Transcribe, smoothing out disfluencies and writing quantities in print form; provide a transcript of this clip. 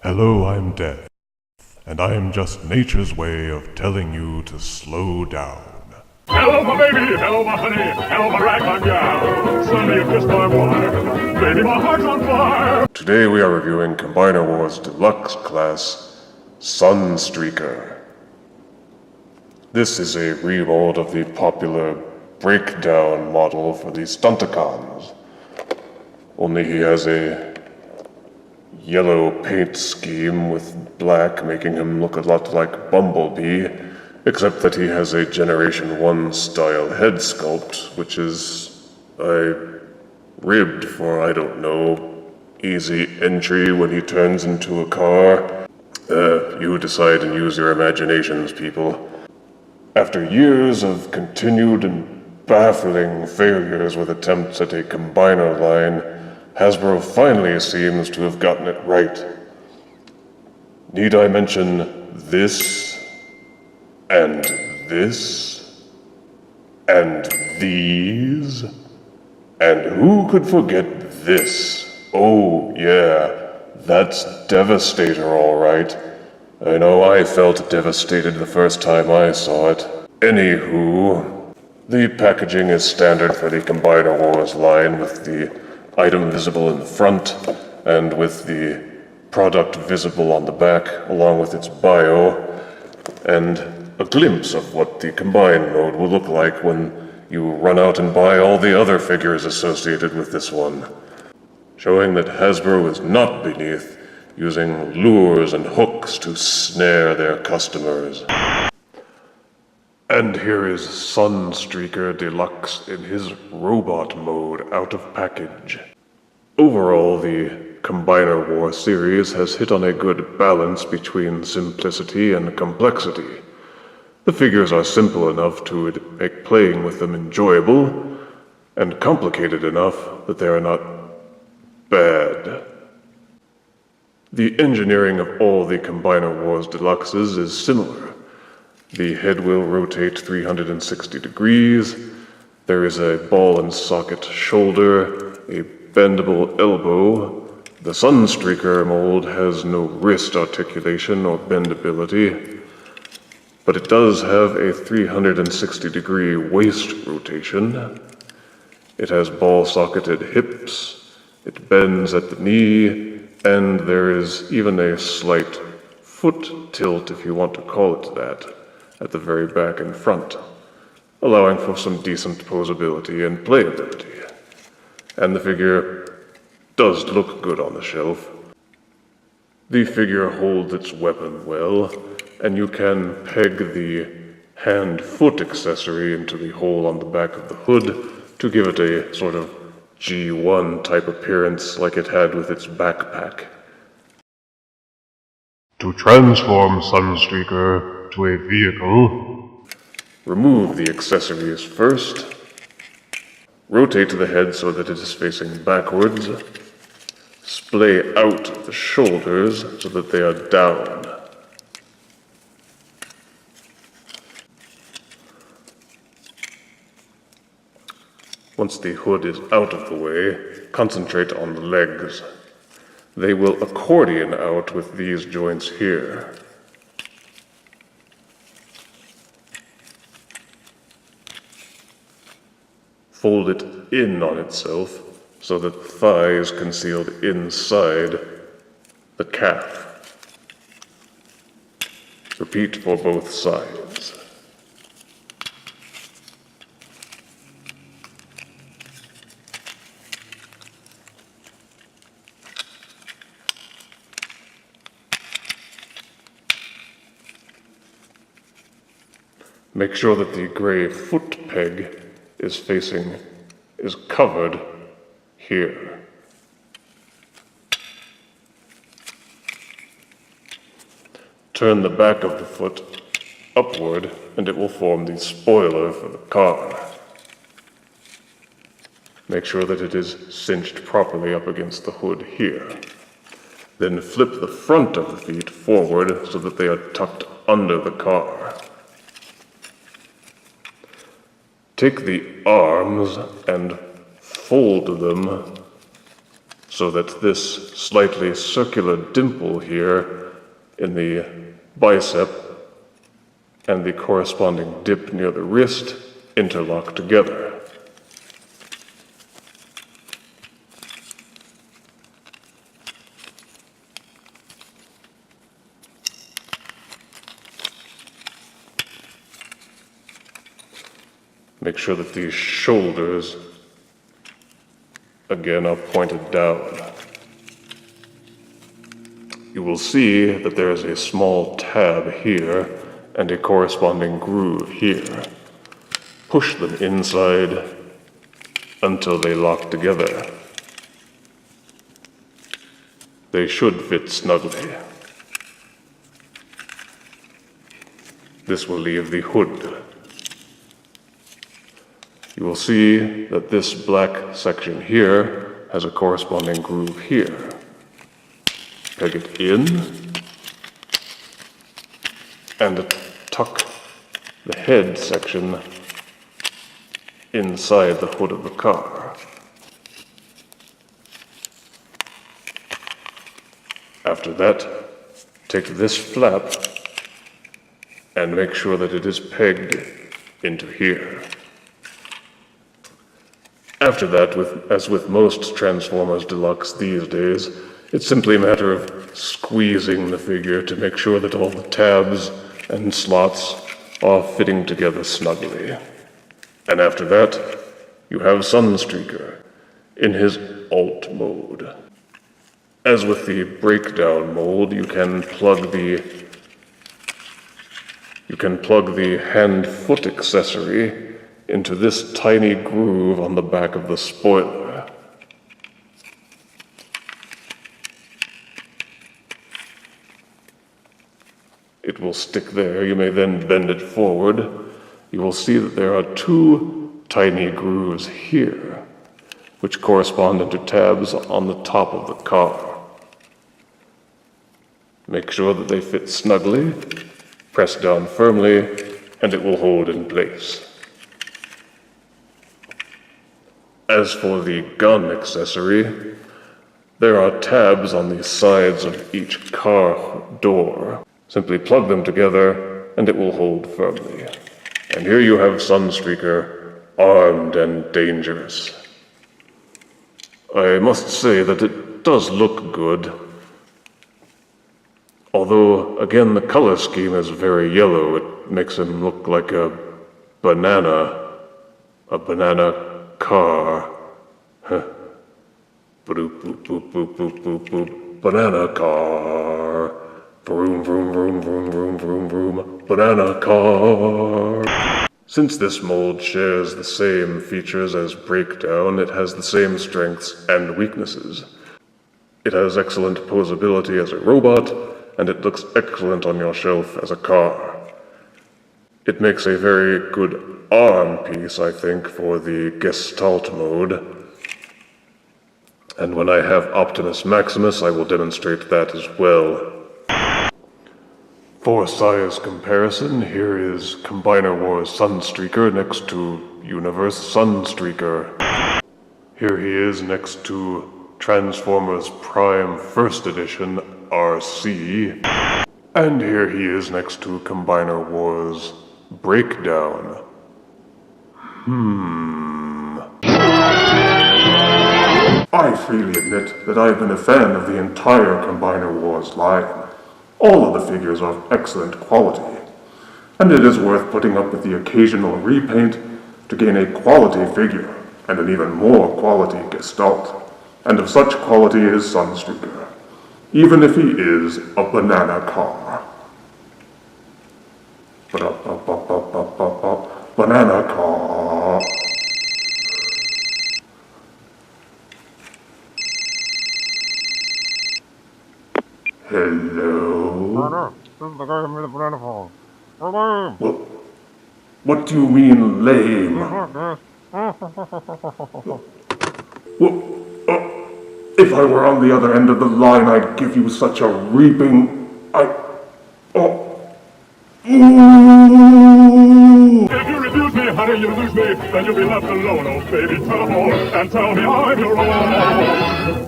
Hello, I'm Death, and I am just nature's way of telling you to slow down. Hello, my baby. Hello, my honey. Hello, my ragtime gal. Suddenly you kissed my wife. Baby, my heart's on fire. Today we are reviewing Combiner Wars Deluxe Class Sunstreaker. This is a remold of the popular breakdown model for the Stunticons. Only he has a yellow paint scheme with black, making him look a lot like Bumblebee, except that he has a Generation 1 style head sculpt, which is ribbed for, I don't know, easy entry when he turns into a car. You decide and use your imaginations, people. After years of continued and baffling failures with attempts at a combiner line, Hasbro finally seems to have gotten it right. Need I mention this, and this, and these? And who could forget this? Oh yeah, that's Devastator, all right. I know I felt devastated the first time I saw it. Anywho, the packaging is standard for the Combiner Wars line, with the item visible in the front and with the product visible on the back, along with its bio, and a glimpse of what the combine mode will look like when you run out and buy all the other figures associated with this one, showing that Hasbro is not beneath using lures and hooks to snare their customers. And here is Sunstreaker Deluxe in his robot mode out of package. Overall, the Combiner War series has hit on a good balance between simplicity and complexity. The figures are simple enough to make playing with them enjoyable, and complicated enough that they are not bad. The engineering of all the Combiner Wars Deluxes is similar. The head will rotate 360 degrees, there is a ball and socket shoulder, a bendable elbow. The Sunstreaker mold has no wrist articulation or bendability, but it does have a 360 degree waist rotation. It has ball socketed hips, it bends at the knee, and there is even a slight foot tilt, if you want to call it that, at the very back and front, allowing for some decent posability and playability. And the figure does look good on the shelf. The figure holds its weapon well, and you can peg the hand-foot accessory into the hole on the back of the hood to give it a sort of G1 type appearance like it had with its backpack. To transform Sunstreaker to a vehicle, remove the accessories first, rotate the head so that it is facing backwards, splay out the shoulders so that they are down. Once the hood is out of the way, concentrate on the legs. They will accordion out with these joints here. Fold it in on itself so that the thigh is concealed inside the calf. Repeat for both sides. Make sure that the gray foot peg is covered here. Turn the back of the foot upward and it will form the spoiler for the car. Make sure that it is cinched properly up against the hood here. Then flip the front of the feet forward so that they are tucked under the car. Take the arms and fold them so that this slightly circular dimple here in the bicep and the corresponding dip near the wrist interlock together. Make sure that these shoulders, again, are pointed down. You will see that there is a small tab here and a corresponding groove here. Push them inside until they lock together. They should fit snugly. This will leave the hood. You will see that this black section here has a corresponding groove here. Peg it in and tuck the head section inside the hood of the car. After that, take this flap and make sure that it is pegged into here. After that, as with most Transformers Deluxe these days, it's simply a matter of squeezing the figure to make sure that all the tabs and slots are fitting together snugly. And after that, you have Sunstreaker in his alt mode. As with the breakdown mode, you can plug the hand-foot accessory into this tiny groove on the back of the spoiler. It will stick there. You may then bend it forward. You will see that there are two tiny grooves here, which correspond into tabs on the top of the car. Make sure that they fit snugly, press down firmly, and it will hold in place. As for the gun accessory, there are tabs on the sides of each car door. Simply plug them together and it will hold firmly. And here you have Sunstreaker, armed and dangerous. I must say that it does look good. Although, again, the color scheme is very yellow. It makes him look like a banana car. Huh. Boop, boop, boop, boop, boop, boop, boop. Banana car. Vroom, vroom, vroom, vroom, vroom, vroom, vroom. Banana car. Since this mold shares the same features as Breakdown, it has the same strengths and weaknesses. It has excellent posability as a robot, and it looks excellent on your shelf as a car. It makes a very good arm piece, I think, for the Gestalt mode. And when I have Optimus Maximus, I will demonstrate that as well. For size comparison, here is Combiner Wars Sunstreaker next to Universe Sunstreaker. Here he is next to Transformers Prime First Edition RC. And here he is next to Combiner Wars Breakdown. I freely admit that I have been a fan of the entire Combiner Wars line. All of the figures are of excellent quality, and it is worth putting up with the occasional repaint to gain a quality figure and an even more quality Gestalt. And of such quality is Sunstreaker, even if he is a banana car. Banana car. Hello? This is the guy who made the banana phone. Hello? What do you mean, lame? If I were on the other end of the line, I'd give you such a reaping... If you refuse me, honey, you lose me. Then you'll be left alone, oh baby. Tell them all and tell me I'm your own.